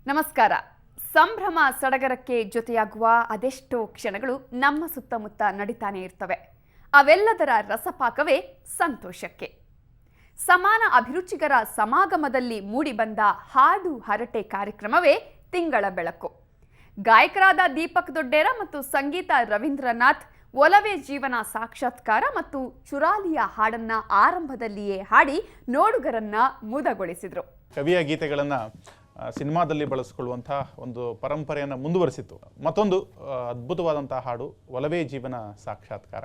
ನಮಸ್ಕಾರ. ಸಂಭ್ರಮ ಸಡಗರಕ್ಕೆ ಜೊತೆಯಾಗುವ ಅದೆಷ್ಟೋ ಕ್ಷಣಗಳು ನಮ್ಮ ಸುತ್ತಮುತ್ತ ನಡೀತಾನೆ ಇರ್ತವೆ. ಅವೆಲ್ಲದರ ರಸಪಾಕವೇ ಸಂತೋಷಕ್ಕೆ. ಸಮಾನ ಅಭಿರುಚಿಗರ ಸಮಾಗಮದಲ್ಲಿ ಮೂಡಿಬಂದ ಹಾಡು ಹರಟೆ ಕಾರ್ಯಕ್ರಮವೇ ತಿಂಗಳ ಬೆಳಕು. ಗಾಯಕರಾದ ದೀಪಕ್ ದೊಡ್ಡೇರ ಮತ್ತು ಸಂಗೀತ ರವೀಂದ್ರನಾಥ್ ಒಲವೇ ಜೀವನ ಸಾಕ್ಷಾತ್ಕಾರ ಮತ್ತು ಚುರಾಲಿಯ ಹಾಡನ್ನ ಆರಂಭದಲ್ಲಿಯೇ ಹಾಡಿ ನೋಡುಗರನ್ನ ಮುದಗೊಳಿಸಿದ್ರು. ಕವಿಯ ಗೀತೆಗಳನ್ನು ಸಿನಿಮಾದಲ್ಲಿ ಬಳಸಿಕೊಳ್ಳುವಂಥ ಒಂದು ಪರಂಪರೆಯನ್ನು ಮುಂದುವರಿಸಿತ್ತು. ಮತ್ತೊಂದು ಅದ್ಭುತವಾದಂಥ ಹಾಡು ಒಲವೇ ಜೀವನ ಸಾಕ್ಷಾತ್ಕಾರ.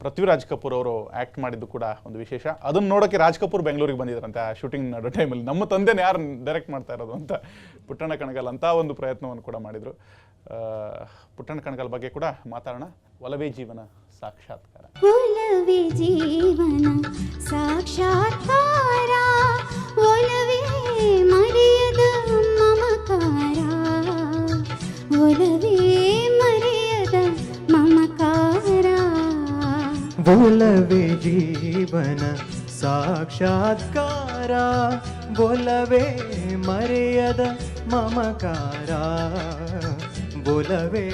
ಪೃಥ್ವಿರಾಜ್ ಕಪೂರ್ ಅವರು ಆ್ಯಕ್ಟ್ ಮಾಡಿದ್ದು ಕೂಡ ಒಂದು ವಿಶೇಷ. ಅದನ್ನು ನೋಡೋಕ್ಕೆ ರಾಜ್ ಕಪೂರ್ ಬೆಂಗಳೂರಿಗೆ ಬಂದಿದ್ರಂತೆ ಆ ಶೂಟಿಂಗ್ ಮಾಡೋ ಟೈಮಲ್ಲಿ. ನಮ್ಮ ತಂದೆನ ಯಾರು ಡೈರೆಕ್ಟ್ ಮಾಡ್ತಾ ಇರೋದು ಅಂತ ಪುಟ್ಟಣ್ಣ ಕಣಗಾಲ್ ಅಂತ ಒಂದು ಪ್ರಯತ್ನವನ್ನು ಕೂಡ ಮಾಡಿದರು. ಪುಟ್ಟಣ್ಣ ಕಣಗಾಲ್ ಬಗ್ಗೆ ಕೂಡ ಮಾತಾಡೋಣ. ಒಲವೇ ಜೀವನ ಸಾಕ್ಷಾತ್ಕಾರ. ಒಲವೇ ಜೀವನ ಸಾಕ್ಷಾತ್ಕಾರ, ಒಲವೇ ಮರೆಯದ ಮಮಕಾರ, ಒಲವೇ ಮರೆಯದ ಮಮಕಾರ. ಒಲವೇ ಜೀವನ ಸಾಕ್ಷಾತ್ಕಾರ, ಒಲವೇ ಮರೆಯದ ಮಮಕಾರ, ಒಲವೇ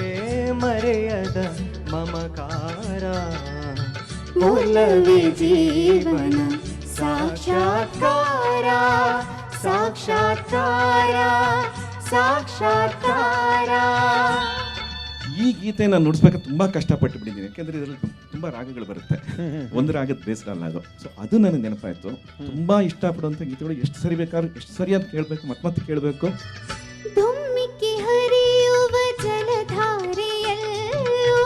ಮರೆಯದ ಮಮಕಾರ. ಒಲವೇ ಜೀವನ ಸಾಕ್ಷಾತ್ಕಾರ, ಸಾಕ್ಷಾತ್ಕಾರ, ಸಾಕ್ಷಾತ್ಕಾರ. ಈ ಗೀತೆನ ನುಡಿಸ್ಬೇಕಾದ್ರೆ ತುಂಬ ಕಷ್ಟಪಟ್ಟು ಬಿಟ್ಟಿದ್ದೀನಿ. ಯಾಕೆಂದರೆ ಇದರಲ್ಲಿ ತುಂಬ ರಾಗಗಳು ಬರುತ್ತೆ. ಒಂದು ರಾಗದ ಬೇಸರ ಅಲ್ಲ ಅದು. ಸೊ ಅದು ನನಗೆ ನೆನಪಾಯಿತು. ತುಂಬ ಇಷ್ಟಪಡುವಂಥ ಗೀತೆಗಳು ಎಷ್ಟು ಸರಿ ಬೇಕಾದ್ರೂ ಎಷ್ಟು ಸರಿಯಾಗಿ ಕೇಳಬೇಕು, ಮತ್ತೆ ಕೇಳಬೇಕು. ಧುಮ್ಮಿಕ್ಕಿ ಹರಿಯುವ ಜಲಧಾರೆಯಲ್ಲೂ,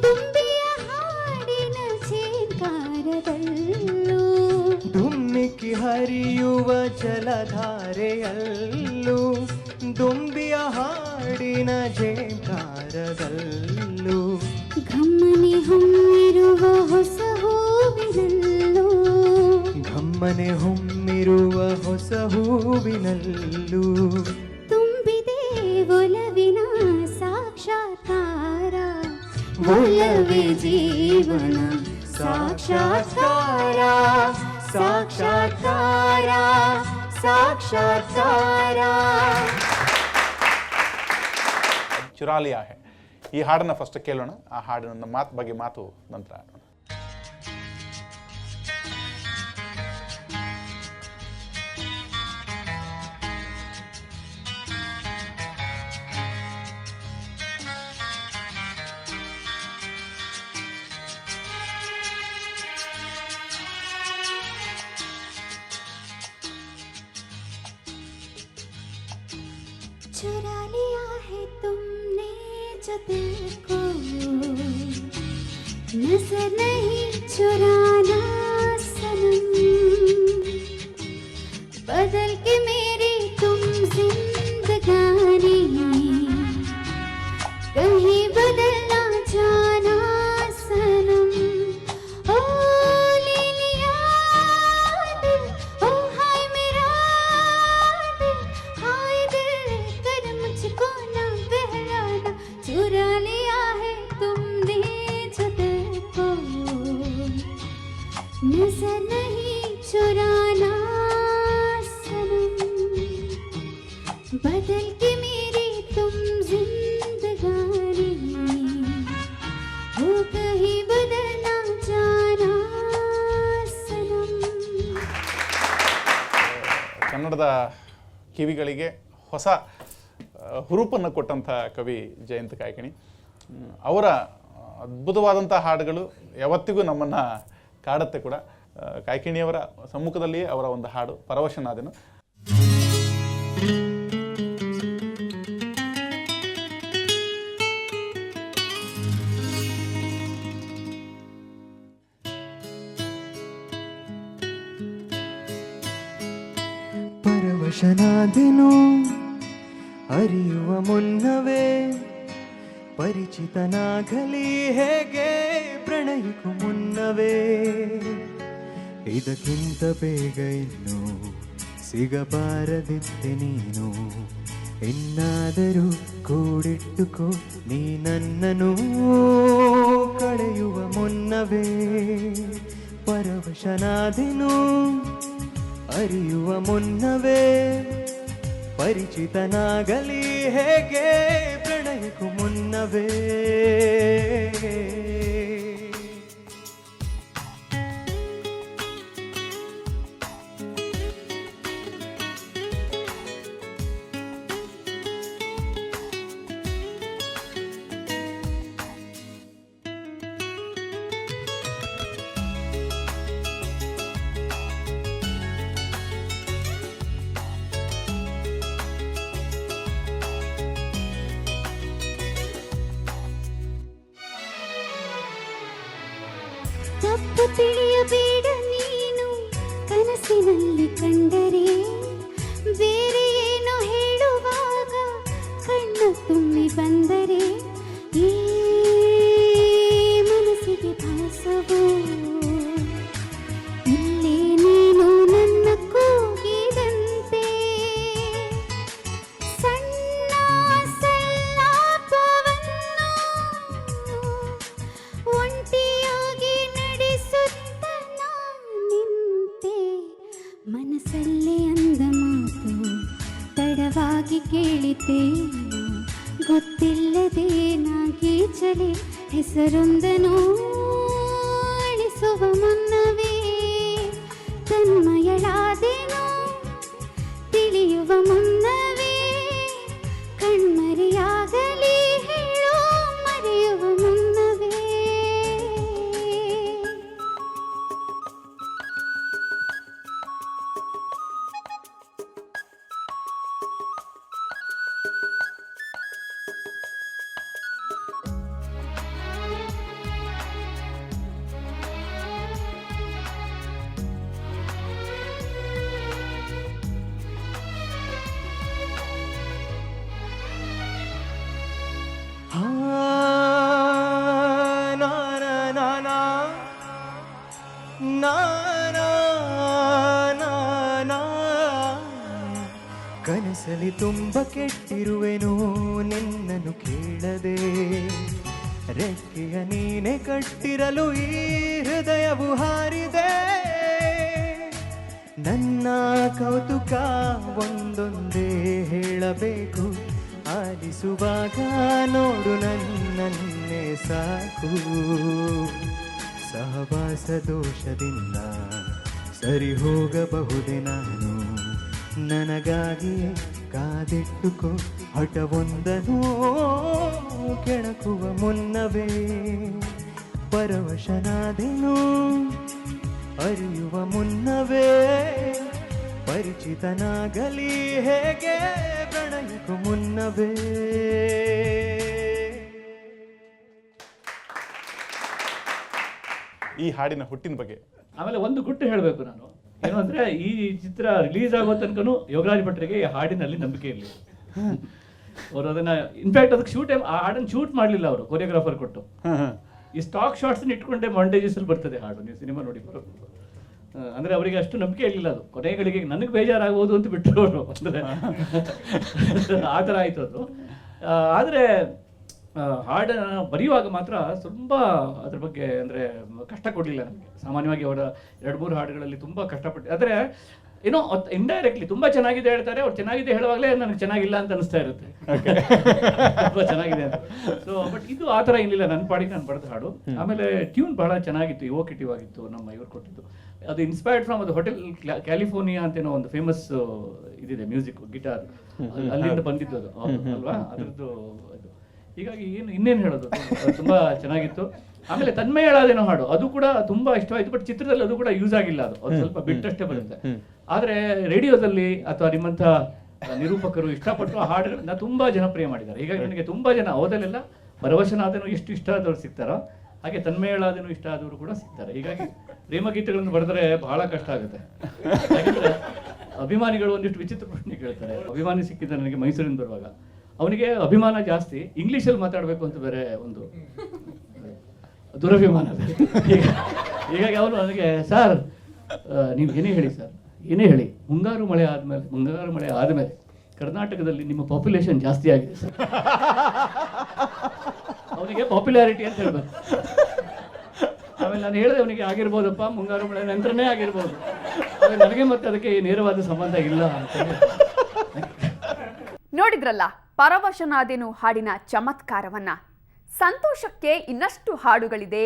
ದುಂಬಿಯ ಹಾಡಿನ ಛೇಂಕಾರದಲ್ಲೂ, ಧುಮ್ಮಿಕ್ಕಿ ಹರಿಯುವ ಜಲಧಾರೆಯಲ್ಲೂ, ದುಂಬಿಯ ಹಾಡಿನ ಝೇಂಕಾರದಲ್ಲೂ, ಘಮ್ಮನೆ ಹೊಮ್ಮಿರುವ ಹೊಸ ಹೂವಿನಲ್ಲೂ, ಘಮ್ಮನೆ ಹೊಮ್ಮಿರುವ ಹೊಸ ಹೂವಿನಲ್ಲೂ, ತುಂಬಿದೆ ಒಲವಿನ ಸಾಕ್ಷಾತ್ಕಾರ. ಒಲವೇ ಜೀವನ ಸಾಕ್ಷಾತ್ಕಾರ, ಸಾಕ್ಷಾತ್ಕಾರ, ಸಾಕ್ಷಾತ್ಕಾರ. ಚುರಾಲಿಯ ಹೇ ಈ ಹಾಡನ್ನು ಫಸ್ಟ್ ಕೇಳೋಣ. ಆ ಹಾಡಿನ ಬಗ್ಗೆ ಮಾತು ನಂತರ ಆಡೋಣ. चुरा लिया है तुमने जो दिल को, नजर नहीं चुराना सनम, बदल के मेरी तुम जिंदगानी, कहीं बदल ना जाना सनम. ओ ले लिया दिल, ओ हाय मेरा दिल, हाय दिल कर मुझको ना बहलाना. चुरा लिया है तुमने जो दिल को, नजर नहीं चुराना सनम, बदल के मेरी तुम जिंदगानी, हो कहीं बदल ना जाना सनम. ಕನ್ನಡದ ಕಿವಿಗಳಿಗೆ ಹೊಸ ಹುರುಪನ್ನು ಕೊಟ್ಟಂಥ ಕವಿ ಜಯಂತ ಕಾಯ್ಕಿಣಿ. ಅವರ ಅದ್ಭುತವಾದಂಥ ಹಾಡುಗಳು ಯಾವತ್ತಿಗೂ ನಮ್ಮನ್ನು ಕಾಡುತ್ತೆ ಕೂಡ. ಕಾಯ್ಕಿಣಿಯವರ ಸಮ್ಮುಖದಲ್ಲಿಯೇ ಅವರ ಒಂದು ಹಾಡು ಪರವಶನಾದೆನು. ಪರವಶನಾದೆನು ಅರಿಯುವ ಮುನ್ನವೇ, ಪರಿಚಿತನಾಗಲಿ ಹೇಗೆ ಪ್ರಣಯಕ್ಕೂ ಮುನ್ನವೇ, ಇದಕ್ಕಿಂತ ಬೇಗ ಇನ್ನು ಸಿಗಬಾರದಿತ್ತೆ ನೀನು, ಇನ್ನಾದರೂ ಕೂಡಿಟ್ಟುಕೋ ನೀ ನನ್ನನ್ನು ಕಳೆಯುವ ಮುನ್ನವೇ. ಪರವಶನಾದೆನು ಅರಿಯುವ ಮುನ್ನವೇ, ಪರಿಚಿತನಾಗಲಿ ಹೇಗೆ ಪ್ರಣಯಕ್ಕೂ ಮುನ್ನವೇ. ತಪ್ಪು ತಿಳಿಯಬೇಡ ನೀನು ಕನಸಿನಲ್ಲಿ ಕಂಡರೆ, ಬೇರೆ ಏನೋ ಹೇಳುವಾಗ ಕಣ್ಣು ತುಂಬಿ ಬಂದರೆ, ಈ ಮನಸ್ಸಿಗೆ ಭಾಸವೋ ಇಲ್ಲೇ ನೀನು ನನ್ನ ಕೂಗಿದಂತೆ. ಸಣ್ಣ ಸಲ್ಲಾಪವನ್ನು ಒಂಟಿಯಾಗಿ ನಡೆಸುತ್ತ ನಿಂತೆ, ಮನಸ್ಸಲ್ಲೇ ಅಂದ ಮಾತು ತಡವಾಗಿ ಕೇಳಿದ್ದೇನು, ಗೊತ್ತಿಲ್ಲದೆ ನಾಗೀಚಲೆ ಹೆಸರೊಂದನು ಅಳಿಸುವ ಮುನ್ನವೇ ತನ್ಮಯಳಾದೆನು, ತಿಳಿಯುವ ಮುನ್ನವೇ ಕಣ್ಮರೆಯಾಗಲಿ ಹೇಳೋ ಮರೆಯುವ ಮುನ್ನವೇ. ಹಾ, ನಾ ನಾ ನಾ ನಾ, ನಾ ನಾ ನಾ ನಾ. ಕನಸಲಿ ತುಂಬ ಕೆಟ್ಟಿರುವೆನು ನಿನ್ನನ್ನು ಕೇಳದೆ, ರೆಕ್ಕೆಯ ನೀನೆ ಕಟ್ಟಿರಲು ಈ ಹೃದಯವು ಹಾರಿದೆ. ನನ್ನ ಕೌತುಕ ಒಂದೊಂದೇ ಹೇಳಬೇಕು, ಆಲಿಸುವಾಗ ನೋಡು ನನ್ನನ್ನೇ ಸಾಕು. ಸಹವಾಸ ದೋಷದಿಂದ ಸರಿ ಹೋಗಬಹುದೇ ನಾನು, ನನಗಾಗಿಯೇ ಕಾದಿಟ್ಟುಕೋ ಹಠವೊಂದನು ಕೆಣಕುವ ಮುನ್ನವೇ. ಪರವಶನಾದೆನು ಅರಿಯುವ ಮುನ್ನವೇ, ಪರಿಚಿತನಾಗಲಿ ಹೇಗೆ ಪ್ರಣಯಕ್ಕೂ ಮುನ್ನವೇ. ಈ ಹಾಡಿನ ಹುಟ್ಟಿನ ಬಗ್ಗೆ ಆಮೇಲೆ ಒಂದು ಗುಟ್ಟು ಹೇಳಬೇಕು ನಾನು, ಏನು ಅಂದ್ರೆ ಈ ಚಿತ್ರ ರಿಲೀಸ್ ಆಗೋ ತನಕನೂ ಯೋಗರಾಜ್ ಭಟ್ರಿಗೆ ಈ ಹಾಡಿನಲ್ಲಿ ನಂಬಿಕೆ ಇರಲಿಲ್ಲ. ಅವರು ಅದನ್ನ ಇನ್ಫ್ಯಾಕ್ಟ್ ಅದಕ್ಕೆ ಆ ಹಾಡನ್ನು ಶೂಟ್ ಮಾಡಲಿಲ್ಲ ಅವರು, ಕೊರಿಯೋಗ್ರಾಫರ್ ಕೊಟ್ಟು. ಈ ಸ್ಟಾಕ್ ಶಾಟ್ಸ್ ಇಟ್ಕೊಂಡೆ ಮಾಂಟೇಜಸ್ ಅಲ್ಲಿ ಬರ್ತದೆ ಹಾಡು, ನೀವು ಸಿನಿಮಾ ನೋಡಿ ಬರೋದು. ಅಂದ್ರೆ ಅವರಿಗೆ ಅಷ್ಟು ನಂಬಿಕೆ ಇರಲಿಲ್ಲ. ಅದು ಕೊನೆಗಳಿಗೆ ನನಗೆ ಬೇಜಾರಾಗಬಹುದು ಅಂತ ಬಿಟ್ಟರು ಅವರು, ಅಂದ್ರೆ ಆ ಥರ ಆಯ್ತು ಅದು. ಆದರೆ ಹಾಡನ್ನು ಬರೆಯುವಾಗ ಮಾತ್ರ ತುಂಬ ಅದ್ರ ಬಗ್ಗೆ ಅಂದರೆ ಕಷ್ಟ ಕೊಡಲಿಲ್ಲ ನಮಗೆ. ಸಾಮಾನ್ಯವಾಗಿ ಅವರ 2-3 ಹಾಡುಗಳಲ್ಲಿ ತುಂಬ ಕಷ್ಟಪಟ್ಟು, ಆದರೆ ಏನೋ ಇಂಡೈರೆಕ್ಟ್ಲಿ ತುಂಬ ಚೆನ್ನಾಗಿದೆ ಹೇಳ್ತಾರೆ, ಅವ್ರು ಚೆನ್ನಾಗಿದೆ ಹೇಳುವಾಗಲೇ ನನಗೆ ಚೆನ್ನಾಗಿಲ್ಲ ಅಂತ ಅನಿಸ್ತಾ ಇರುತ್ತೆ, ತುಂಬ ಚೆನ್ನಾಗಿದೆ ಅಂತ. ಸೊ ಬಟ್ ಇದು ಆ ಥರ ಏನಿಲ್ಲ, ನನ್ನ ಪಾಡಿಗೆ ನಾನು ಬರೆದ ಹಾಡು. ಆಮೇಲೆ ಟ್ಯೂನ್ ಬಹಳ ಚೆನ್ನಾಗಿತ್ತು, ಇವೋಕೇಟಿವ್ ಆಗಿತ್ತು. ನಮ್ಮ ಇವ್ರು ಕೊಟ್ಟಿದ್ದು ಅದು ಇನ್ಸ್ಪೈರ್ಡ್ ಫ್ರಮ್ ಅದು ಹೋಟೆಲ್ ಕ್ಯಾಲಿಫೋರ್ನಿಯಾ ಅಂತೇನೋ ಒಂದು ಫೇಮಸ್ ಇದಿದೆ ಮ್ಯೂಸಿಕ್ ಗಿಟಾರ್, ಅಲ್ಲಿಂದ ಬಂದಿದ್ದು ಅದು ಅಲ್ವಾ, ಅದರದ್ದು ಅದು. ಹೀಗಾಗಿ ಇನ್ನೇನು ಹೇಳೋದು, ತುಂಬ ಚೆನ್ನಾಗಿತ್ತು. ಆಮೇಲೆ ತನ್ಮಯಳಾದೇನೋ ಹಾಡು ಅದು ಕೂಡ ತುಂಬಾ ಇಷ್ಟವಾಯಿತು. ಬಟ್ ಚಿತ್ರದಲ್ಲಿ ಅದು ಕೂಡ ಯೂಸ್ ಆಗಿಲ್ಲ, ಅದು ಸ್ವಲ್ಪ ಬಿಟ್ಟಷ್ಟೇ ಬರುತ್ತೆ. ಆದರೆ ರೇಡಿಯೋದಲ್ಲಿ ಅಥವಾ ನಿಮ್ಮಂಥ ನಿರೂಪಕರು ಇಷ್ಟಪಟ್ಟು ಆ ಹಾಡುಗಳನ್ನ ತುಂಬಾ ಜನಪ್ರಿಯ ಮಾಡಿದ್ದಾರೆ. ಹೀಗಾಗಿ ನನಗೆ ತುಂಬಾ ಜನ ಅವದಲ್ಲೆಲ್ಲ ಭರವಶನಾದನು ಎಷ್ಟು ಇಷ್ಟ ಆದವರು ಸಿಗ್ತಾರೋ ಹಾಗೆ ತನ್ಮಯಳಾದನು ಇಷ್ಟ ಆದವರು ಕೂಡ ಸಿಗ್ತಾರೆ. ಹೀಗಾಗಿ ಪ್ರೇಮ ಗೀತೆಗಳನ್ನು ಬರೆದರೆ ಬಹಳ ಕಷ್ಟ ಆಗುತ್ತೆ. ಯಾಕಂದ್ರೆ ಅಭಿಮಾನಿಗಳು ಒಂದಿಷ್ಟು ವಿಚಿತ್ರ ಪ್ರಶ್ನೆ ಕೇಳ್ತಾರೆ. ಅಭಿಮಾನಿ ಸಿಕ್ಕಿದ್ದ ನನಗೆ ಮೈಸೂರಿಂದ ಬರುವಾಗ, ಅವನಿಗೆ ಅಭಿಮಾನ ಜಾಸ್ತಿ, ಇಂಗ್ಲೀಷಲ್ಲಿ ಮಾತಾಡಬೇಕು ಅಂತ ಬೇರೆ ಒಂದು ದುರಭಿಮಾನ. ಹೀಗಾಗಿ ಅವನು ನನಗೆ, ಸರ್ ನೀವು ಏನೇ ಹೇಳಿ ಸರ್, ಏನೇ ಹೇಳಿ, ಮುಂಗಾರು ಮಳೆ ಆದಮೇಲೆ ಕರ್ನಾಟಕದಲ್ಲಿ ನಿಮ್ಮ ಪಾಪ್ಯುಲೇಷನ್ ಜಾಸ್ತಿ ಆಗಿದೆ ಸರ್. ಅವನಿಗೆ ಪಾಪ್ಯುಲಾರಿಟಿ ಅಂತ ಹೇಳ್ಬೇಕು. ಆಮೇಲೆ ನಾನು ಹೇಳಿದೆ ಅವನಿಗೆ, ಆಗಿರ್ಬೋದಪ್ಪ ಮುಂಗಾರು ಮಳೆ ನಂತರನೇ ಆಗಿರ್ಬೋದು, ನನಗೆ ಮತ್ತೆ ಅದಕ್ಕೆ ನೇರವಾದ ಸಂಬಂಧ ಇಲ್ಲ ಅಂತ. ನೋಡಿದ್ರಲ್ಲ ಪರವಶನಾದೆನು ಹಾಡಿನ ಚಮತ್ಕಾರವನ್ನ. ಸಂತೋಷಕ್ಕೆ ಇನ್ನಷ್ಟು ಹಾಡುಗಳಿದೆ,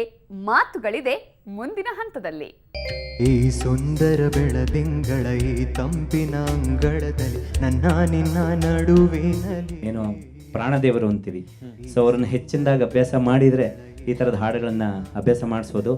ಮಾತುಗಳಿದೆ ಮುಂದಿನ ಹಂತದಲ್ಲಿ. ಈ ಸುಂದರ ಬೆಳದಿಂಗಳ ಈ ತಂಪಿನ ಅಂಗಳದಲ್ಲಿ ನನ್ನ ನಿನ್ನ ನಡುವಿನಲ್ಲಿ ಏನೋ ಪ್ರಾಣದೇವರು ಅಂತೀವಿ. ಸೊ ಅವ್ರನ್ನ ಹೆಚ್ಚಿನದಾಗಿ ಅಭ್ಯಾಸ ಮಾಡಿದರೆ ಈ ಥರದ ಹಾಡುಗಳನ್ನು ಅಭ್ಯಾಸ ಮಾಡಿಸ್ಬೋದು.